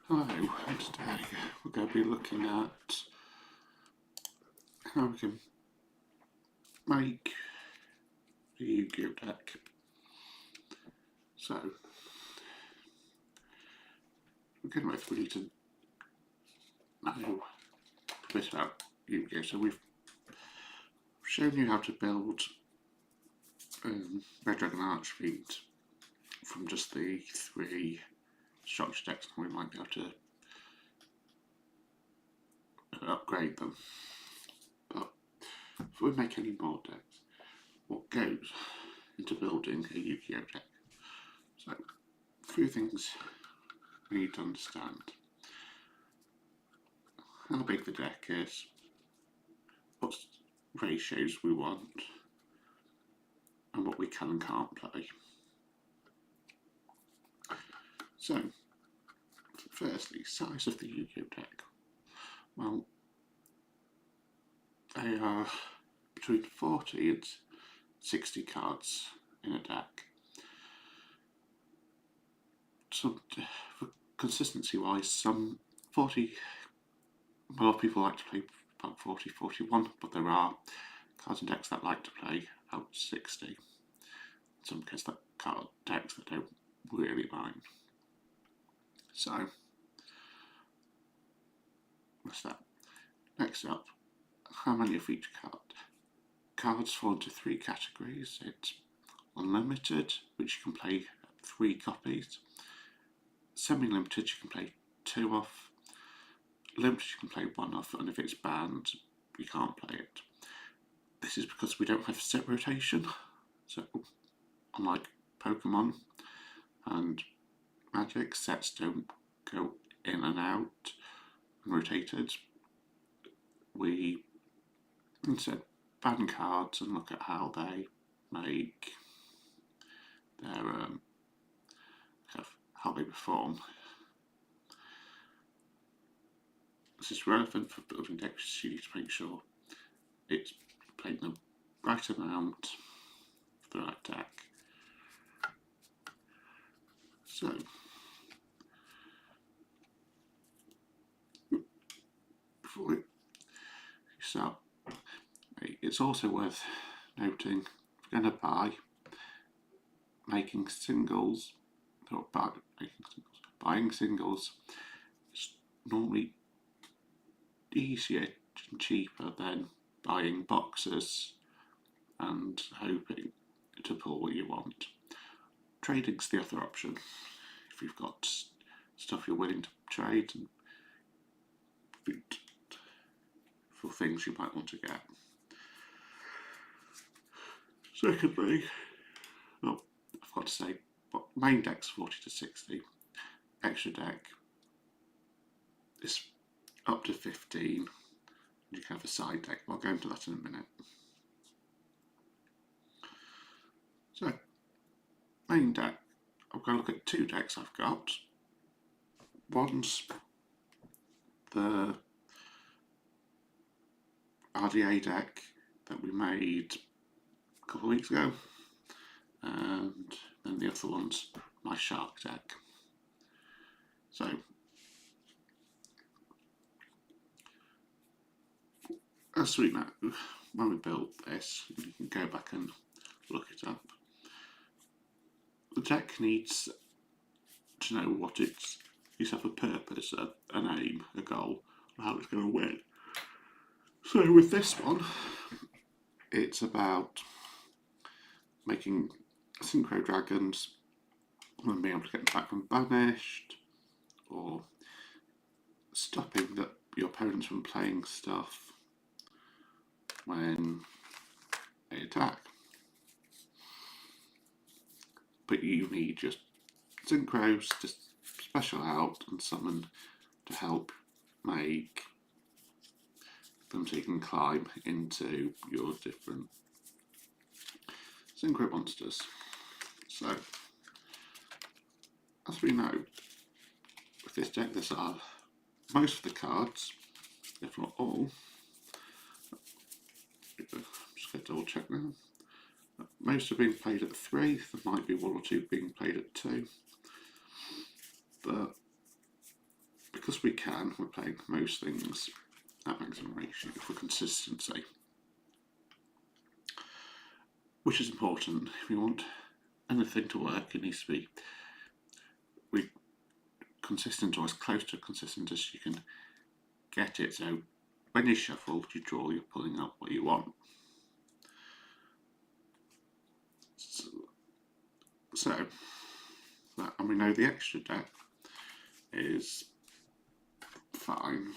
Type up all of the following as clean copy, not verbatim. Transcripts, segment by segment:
Hello, and today we're going to be looking at how we can make a Yu-Gi-Oh deck. So, to begin with, we need to know a bit about Yu-Gi-Oh. So we've shown you how to build Red Dragon Archfiend from just the 3 structure decks, and we might be able to upgrade them. But before we make any more decks, what goes into building a Yu-Gi-Oh deck? So, a few things we need to understand. How big the deck is, what ratios we want, and what we can and can't play. So, firstly, size of the Yu-Gi-Oh deck. Well, they are between 40 and 60 cards in a deck. So, for consistency wise, some 40, a lot of people like to play about 40, 41, but there are cards and decks that like to play about 60. In some cases, that card decks that don't really mind. So, what's that? Next up, how many of each card? Cards fall into 3 categories. It's unlimited, which you can play 3 copies. Semi-limited, you can play 2 off. Limited, you can play 1 off, and if it's banned, you can't play it. This is because we don't have set rotation. So, unlike Pokemon and Magic, sets don't go in and out and rotated. We instead ban cards and look at how they make their how they perform. This is relevant for building decks. You need to make sure it's playing the right amount for the right deck. So, before we start, it's also worth noting if you're going to buy, making singles, or buying singles is normally easier and cheaper than buying boxes and hoping to pull what you want. Trading's the other option. If you've got stuff you're willing to trade and for things you might want to get. Secondly, I've got to say, main deck's 40 to 60. Extra deck is up to 15. You can have a side deck. I'll go into that in a minute. So, main deck. I'm going to look at 2 decks I've got. One's the RDA deck that we made a couple of weeks ago, and then the other one's my shark deck. So, as we know, when we built this, you can go back and look it up. The deck needs to know what it needs to have a purpose, an aim, a goal, and how it's going to win. So with this one, it's about making synchro dragons and being able to get them back from banished, or stopping your opponents from playing stuff when they attack. But you need just synchros to special out and summon to help make them so you can climb into your different synchro monsters. So, as we know, with this deck, there are most of the cards, if not all. I'm just going to double check now. Most are being played at 3, there might be 1 or 2 being played at 2. But because we can, we're playing most things at maximum ratio for consistency, which is important. If you want anything to work, it needs to be consistent, or as close to consistent as you can get it. So when you shuffle, you draw, you're pulling up what you want. So and we know the extra deck is fine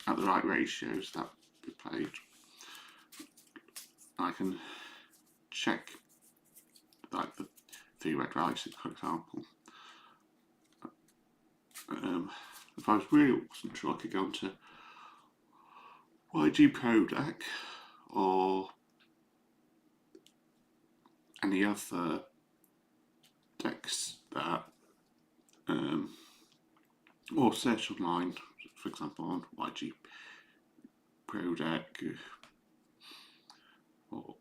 at the right ratios that we played. I can check like the 3 red rices, for example. If I was really wasn't sure, I could go into YG Pro deck or any other decks that, or search online, for example, on YG Pro deck or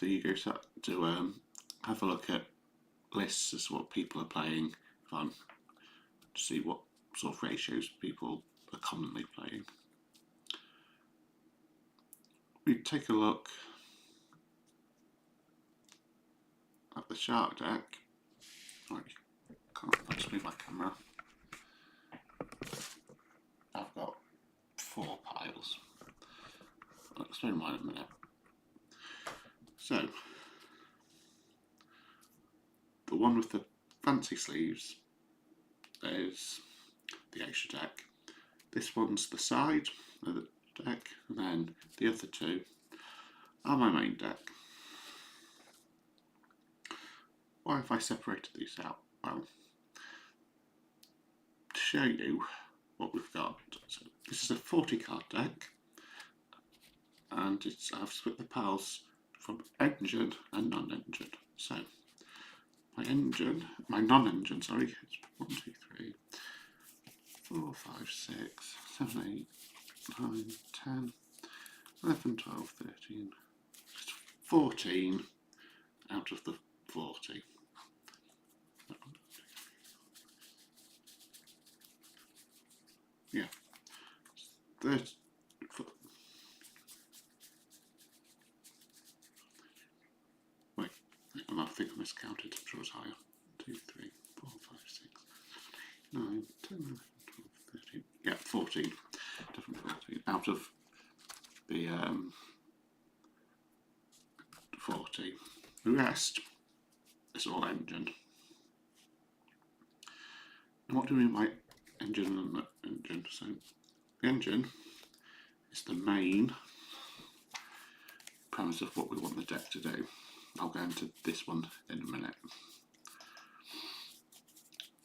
the yugioh set, to have a look at lists as to what people are playing, to see what sort of ratios people are commonly playing. We take a look at the shark deck. Right, can't move my camera. I've got 4 piles. I'll explain mine in a minute. So, the one with the fancy sleeves is the extra deck. This one's the side of the deck, and then the other 2 are my main deck. Why have I separated these out? Well, to show you what we've got. So this is a 40 card deck, and I've split the piles from engine and non-engine. So my non-engine, sorry, it's 1, 2, 3, 4, 5, 6, 7, 8, 9, 10, 11, 12, 13, 14 out of the 40. Yeah, 30. Wait, I think I miscounted. I'm sure it's higher. 2, 3, 4, 5, 6, 9, 10, 11, 12, 13. Yeah, 14. Definitely 14 out of the 40. The rest is all engine. And what do we mean by engine and not engine? So the engine is the main premise of what we want the deck to do. I'll go into this one in a minute.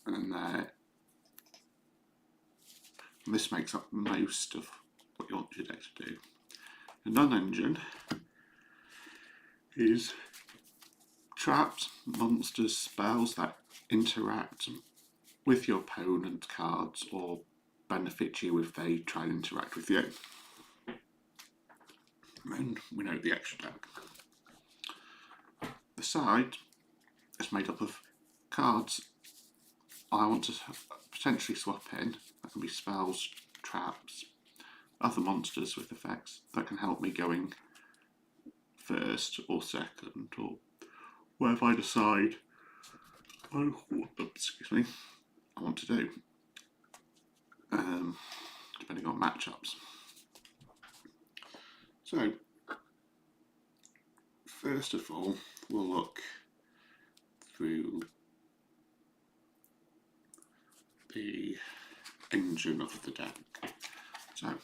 And this makes up most of what you want your deck to do. The non-engine is traps, monsters, spells that interact with your opponent's cards or benefit you if they try and interact with you. And we know the extra deck. The side is made up of cards I want to potentially swap in. That can be spells, traps, other monsters with effects that can help me going first or second, or whatever I decide I want to do, depending on matchups. So, first of all, we'll look through the engine of the deck. So, I'm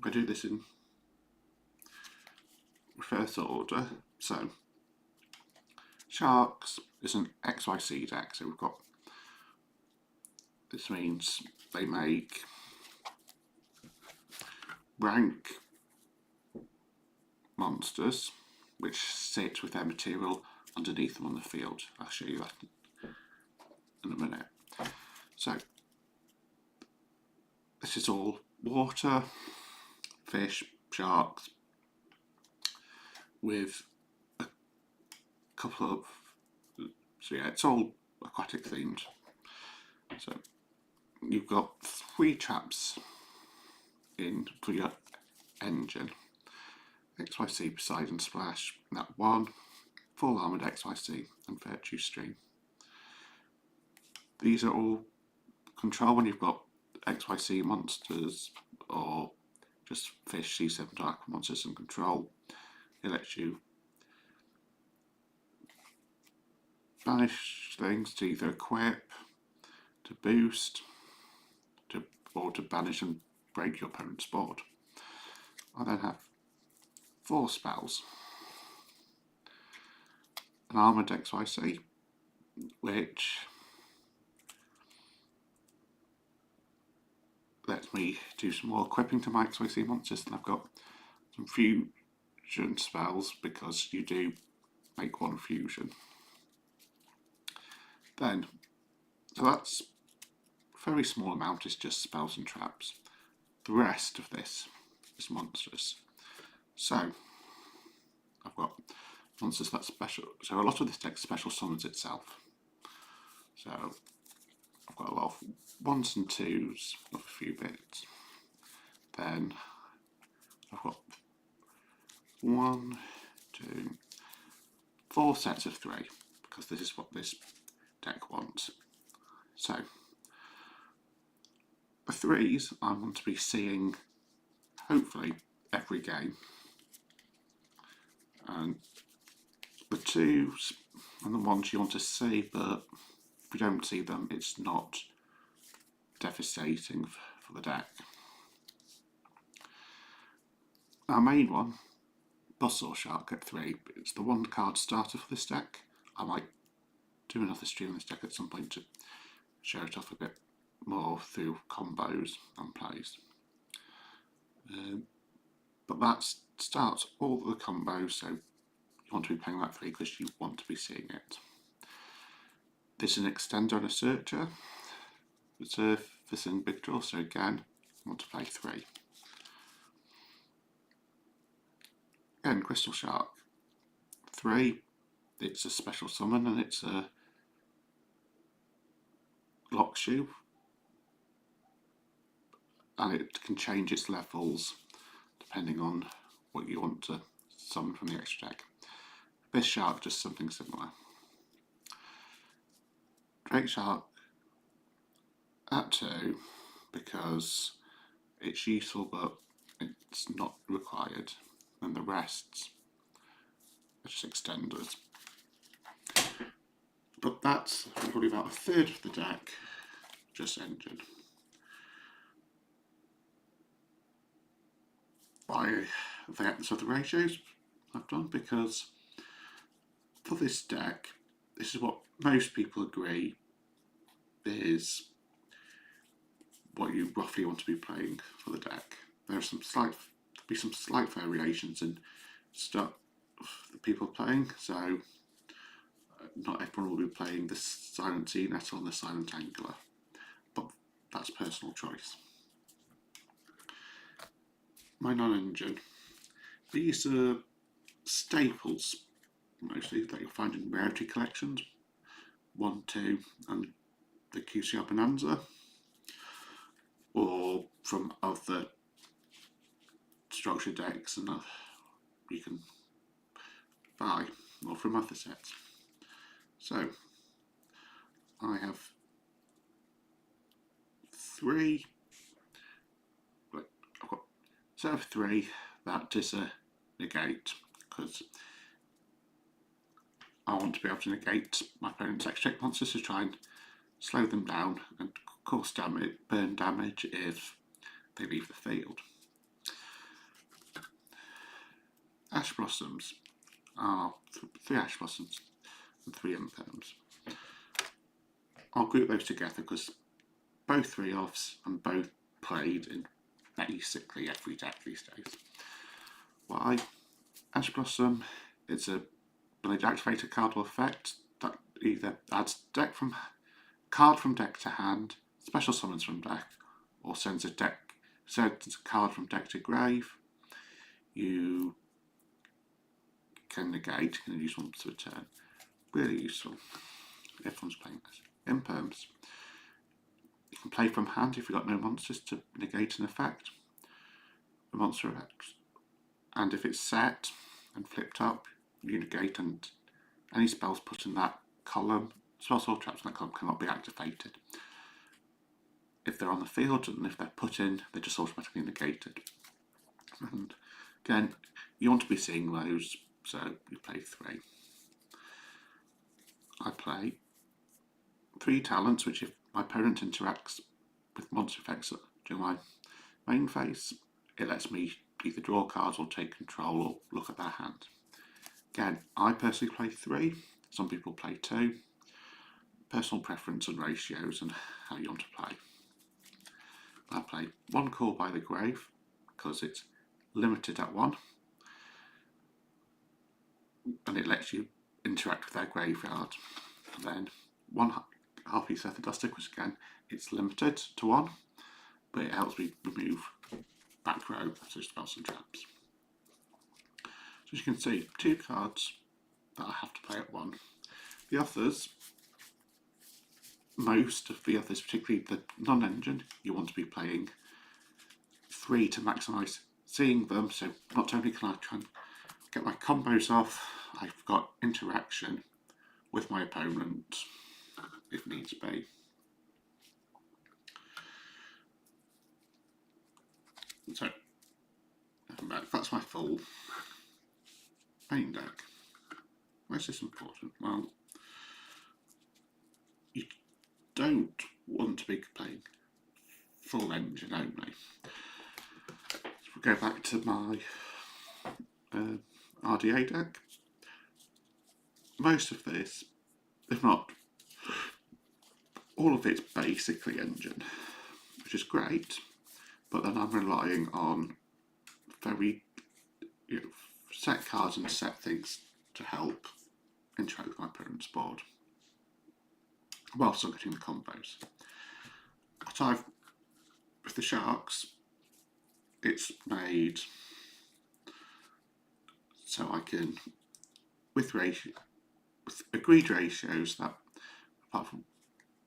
going to do this in reverse order. So, sharks is an XYZ deck. So we've got, this means they make rank monsters which sit with their material underneath them on the field. I'll show you that in a minute. So this is all water, fish, sharks, with a couple of, so yeah, it's all aquatic themed. So you've got 3 traps in for your engine. XYC, Poseidon Splash, that 1, Full Armoured XYC and Virtue Stream. These are all control when you've got XYC monsters or just fish C7 Dark monsters and control. It lets you banish things to either equip, to boost, or to banish and break your opponent's board. I then have 4 spells. An Armoured XYC, which lets me do some more equipping to my XYC monsters, and I've got some fusion spells because you do make 1 fusion. Then, so that's a very small amount, is just spells and traps. The rest of this is monsters. So, I've got monsters that special. So a lot of this deck special summons itself. So I've got a lot of 1s and 2s of a few bits. Then I've got 1, 2, 4 sets of 3 because this is what this deck wants. So the 3s I want to be seeing hopefully every game, and the 2s and the 1s you want to see, but if you don't see them it's not devastating for the deck. Our main one, Buzzsaw Shark at 3, it's the 1 card starter for this deck. I might do another stream on this deck at some point to show it off a bit more through combos and plays. But that starts all the combos, so you want to be playing that 3 because you want to be seeing it. This is an extender and a searcher. Reserve this in big draw, so again, I want to play 3. Again, Crystal Shark. 3, it's a special summon and it's a lock shoe. And it can change its levels depending on what you want to summon from the extra deck. This shark does something similar. Drake Shark at 2 because it's useful but it's not required, and the rest are just extenders. But that's probably about a third of the deck, just engine. So the ratios I've done, because for this deck, this is what most people agree is what you roughly want to be playing for the deck. There'll be some slight variations in stuff that people are playing, so not everyone will be playing the Silent Sea Nettle and the Silent Angler, but that's personal choice. My non-engine. These are staples, mostly, that you'll find in rarity collections. 1, 2, and the QCR Bonanza, or from other structure decks and you can buy, or from other sets. So I have 3. I've got a set of 3 that is a negate, because I want to be able to negate my opponent's extra check monsters to try and slow them down and cause damage, burn damage if they leave the field. Ash Blossoms are 3 Ash Blossoms and 3 Imperms. I'll group those together because both 3-offs and both played in basically every deck these days. Why? Ash Blossom, it's a ability to activate a card or effect that either adds card from deck to hand, special summons from deck, or sends a card from deck to grave. You can negate, you can use once a turn. Really useful. Everyone's playing this. Imperms. play from hand if you've got no monsters to negate an effect, a monster effect. And if it's set and flipped up, you negate, and any spells put in that column, spells or traps in that column cannot be activated. If they're on the field and if they're put in, they're just automatically negated. And again, you want to be seeing those, so you play 3. I play 3 talents, which if my opponent interacts with monster effects during my main phase, it lets me either draw cards or take control or look at their hand. Again, I personally play 3, some people play 2. Personal preference and ratios and how you want to play. I play 1 Call by the Grave because it's limited at 1 and it lets you interact with their graveyard. And then 1 Harpy Duster, which again, it's limited to 1, but it helps me remove back row, so spells and traps. So as you can see, 2 cards that I have to play at 1. The others, most of the others, particularly the non-engine, you want to be playing 3 to maximise seeing them, so not only can I try and get my combos off, I've got interaction with my opponent if needs be. So that's my full main deck. Why is this important? Well, you don't want to be playing full engine only. So we'll go back to my RDA deck. Most of this, if not all of it's basically engine, which is great, but then I'm relying on very set cards and set things to help interact with my opponent's board while still getting the combos. What I've, with the Sharks, it's made so I can, with agreed ratios that, apart from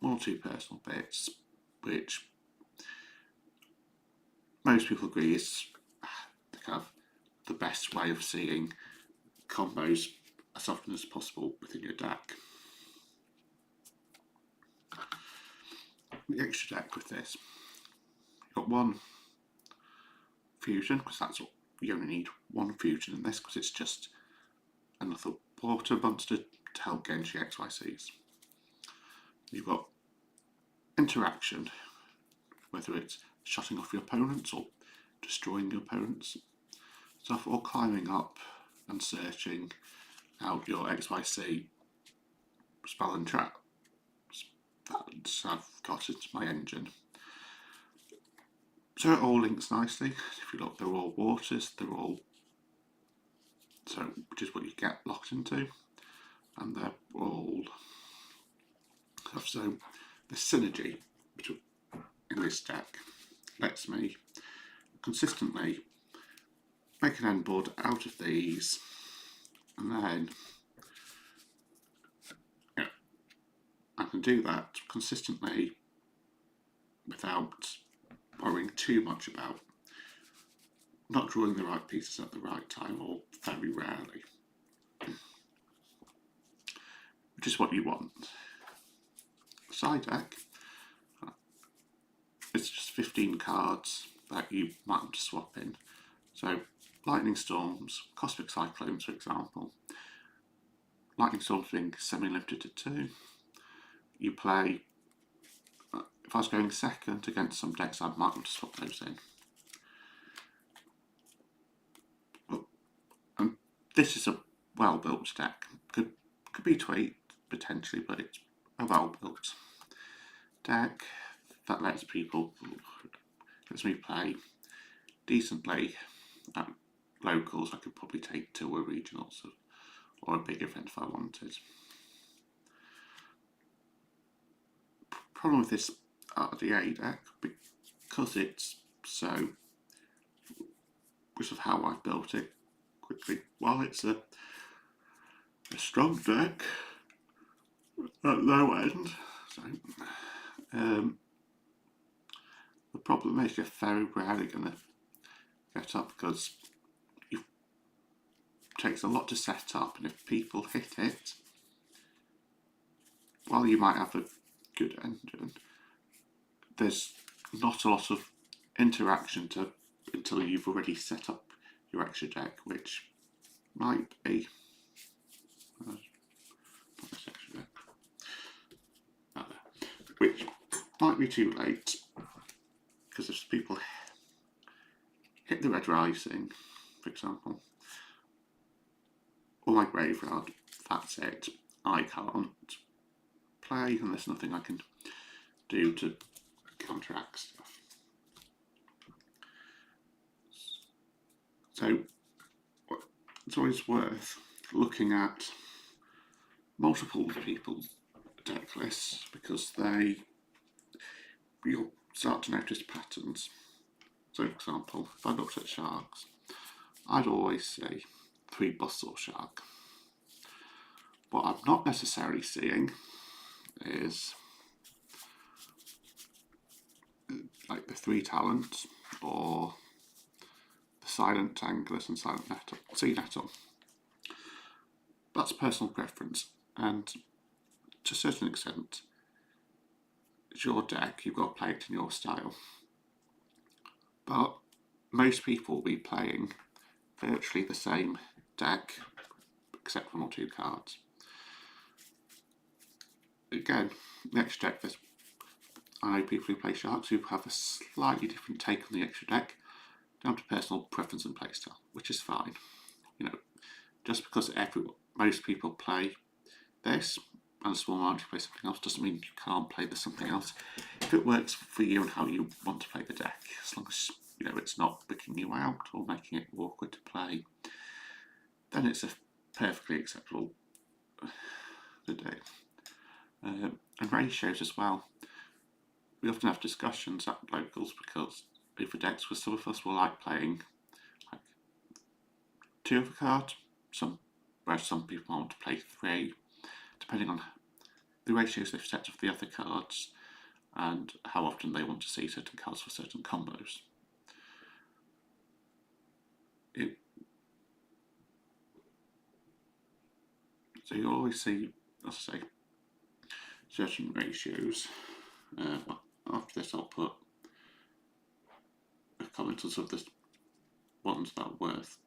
1 or 2 personal bits, which most people agree is kind of the best way of seeing combos as often as possible within your deck. The extra deck with this, you've got 1 fusion, because that's what you only need, 1 fusion in this, because it's just another water monster to help Genji XYCs. You've got interaction, whether it's shutting off your opponents or destroying your opponents, stuff, or climbing up and searching out your XYC spell and trap that I've got into my engine. So it all links nicely. If you look, they're all waters, they're all, so which is what you get locked into, and they're all, so the synergy in this deck lets me consistently make an end board out of these, and then I can do that consistently without worrying too much about not drawing the right pieces at the right time, or very rarely, which is what you want. Side deck, it's just 15 cards that you might want to swap in. So Lightning Storms, Cosmic Cyclones for example. Lightning Storms being semi-limited to 2. You play, if I was going second against some decks, I might want to swap those in. And this is a well-built deck. Could be tweaked potentially, but it's a well-built deck that lets me play decently at locals. I could probably take to a regionals or a big event if I wanted. Problem with this RDA deck, because it's so, because of how I built it quickly, while it's a strong deck at low end, The problem is you're very rarely going to get up because it takes a lot to set up, and if people hit it, while you might have a good engine, there's not a lot of interaction until you've already set up your extra deck, which might be which might be too late, because if people hit the red rising, for example, or my graveyard, that's it. I can't play, and there's nothing I can do to counteract stuff. So it's always worth looking at multiple people's deck lists, because you'll start to notice patterns. So for example, if I looked at sharks, I'd always say 3 busts or shark. What I'm not necessarily seeing is like the 3 talents, or the silent anglers and silent nettle, sea nettle. That's personal preference, and to a certain extent, it's your deck, you've got to play it in your style. But most people will be playing virtually the same deck, except for 1 or 2 cards. Again, the extra deck, I know people who play sharks who have a slightly different take on the extra deck, down to personal preference and playstyle, which is fine. You know, just because most people play this and a small minority play something else doesn't mean you can't play the something else if it works for you and how you want to play the deck, as long as it's not picking you out or making it awkward to play. Then it's a perfectly acceptable deck. And ratios as well. We often have discussions at locals because over decks, with some of us will like playing like 2 of a card, whereas some people want to play 3, depending on the ratios they've set of the other cards and how often they want to see certain cards for certain combos. So you'll always see, as I say, certain ratios. After this, I'll put a comment on some of the ones that are worth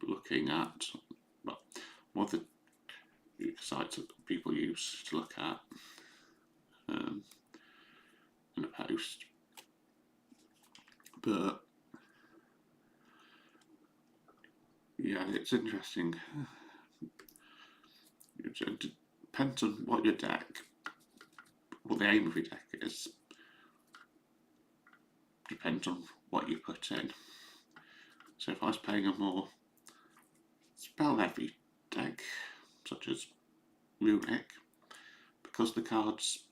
looking at. Well, more the sites that people use to look at in a post. But yeah, it's interesting. It depends on what your deck, what the aim of your deck is. Depends on what you put in. So if I was playing a more spell-heavy deck, such as Runic, because the cards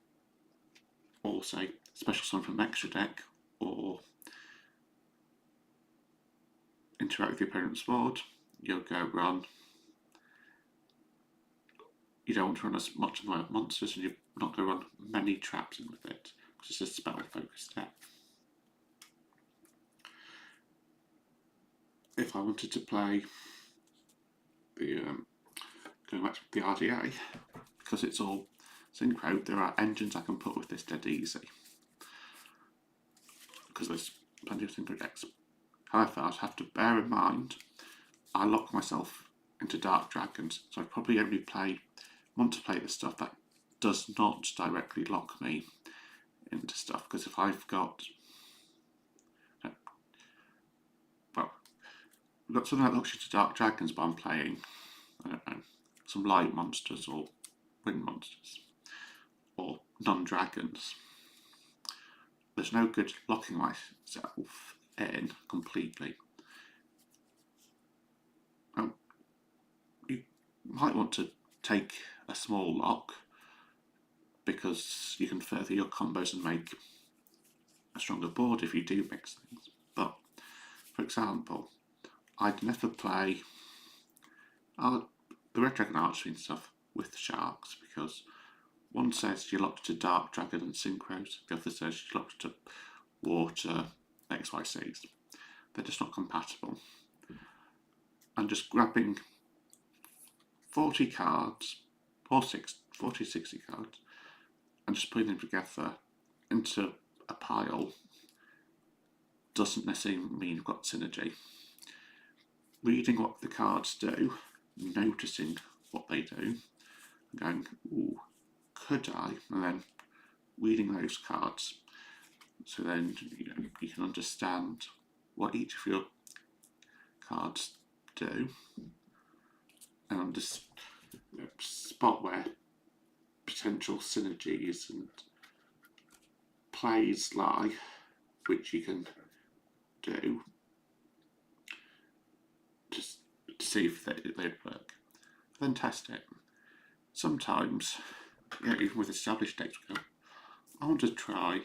all say special summon from extra deck or interact with the opponent's board, you'll go run. You don't want to run as much in the way of monsters, and you're not going to run many traps in with it, because it's a spell-focused deck. If I wanted to play going back to the RDA, because it's all synchro, there are engines I can put with this dead easy, because there's plenty of synchro decks. However, I'd have to bear in mind I lock myself into Dark Dragons, so I'd probably only want to play the stuff that does not directly lock me into stuff, because if I've got something that looks you to Dark Dragons, but I'm playing, I don't know, some light monsters or wind monsters or non-dragons, there's no good locking myself in completely. You might want to take a small lock, because you can further your combos and make a stronger board if you do mix things. But for example, I'd never play the Red Dragon Archery and stuff with the sharks, because One says you're locked to Dark Dragon and Synchros, the other says you're locked to Water XYCs. They're just not compatible. I'm just grabbing 40 cards, or 40, 60 cards, and just putting them together into a pile doesn't necessarily mean you've got synergy. Reading what the cards do, noticing what they do, and going, ooh, could I? And then reading those cards, so then you can understand what each of your cards do, and just spot where potential synergies and plays lie, which you can do just to see if they work. Then test it. Sometimes, even with established decks, I want to try,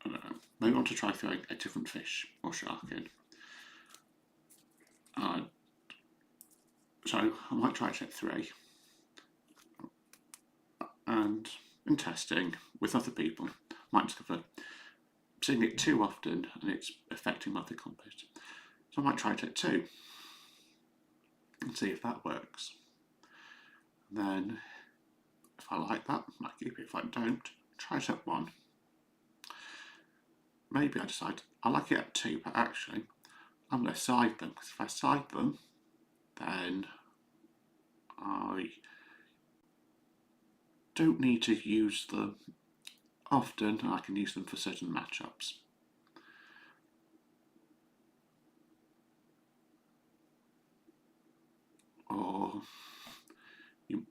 I don't know, maybe I want to try throwing a different fish or shark in. So I might try set 3. And in testing with other people, I might discover seeing it too often and it's affecting my other combos. So I might try set 2 and see if that works. And then if I like that, I might keep it. If I don't, try set 1. Maybe I decide I like it at 2, but actually I'm going to side them, because if I side them, then I don't need to use them often, and I can use them for certain matchups. Or you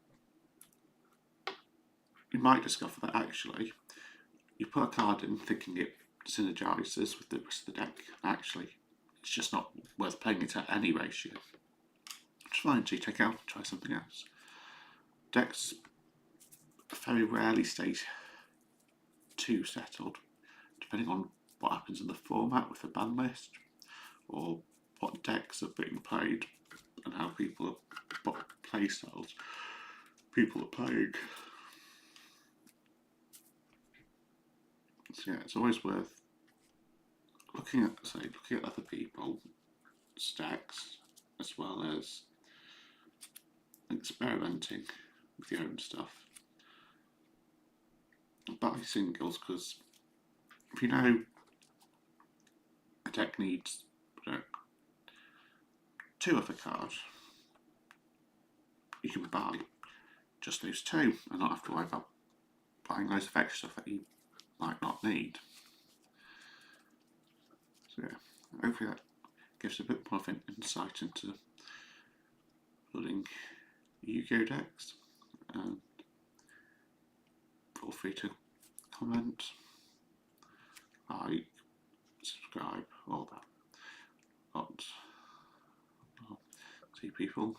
might discover that actually you put a card in thinking it synergizes with the rest of the deck. Actually, it's just not worth playing it at any ratio. It's fine, so you take it out and try something else. Decks very rarely stay too settled, depending on what happens in the format with the ban list, or what decks are being played, and how what play styles people are playing. So yeah, it's always worth looking at other people's stacks, as well as experimenting with your own stuff. Buy singles, because if you know a deck needs 2 other cards, you can buy just those 2 and not have to worry about buying loads of extra stuff that you might not need. So yeah, hopefully that gives a bit more of an insight into building Yu-Gi-Oh decks. And feel free to comment, like, subscribe, all that. But I'll see people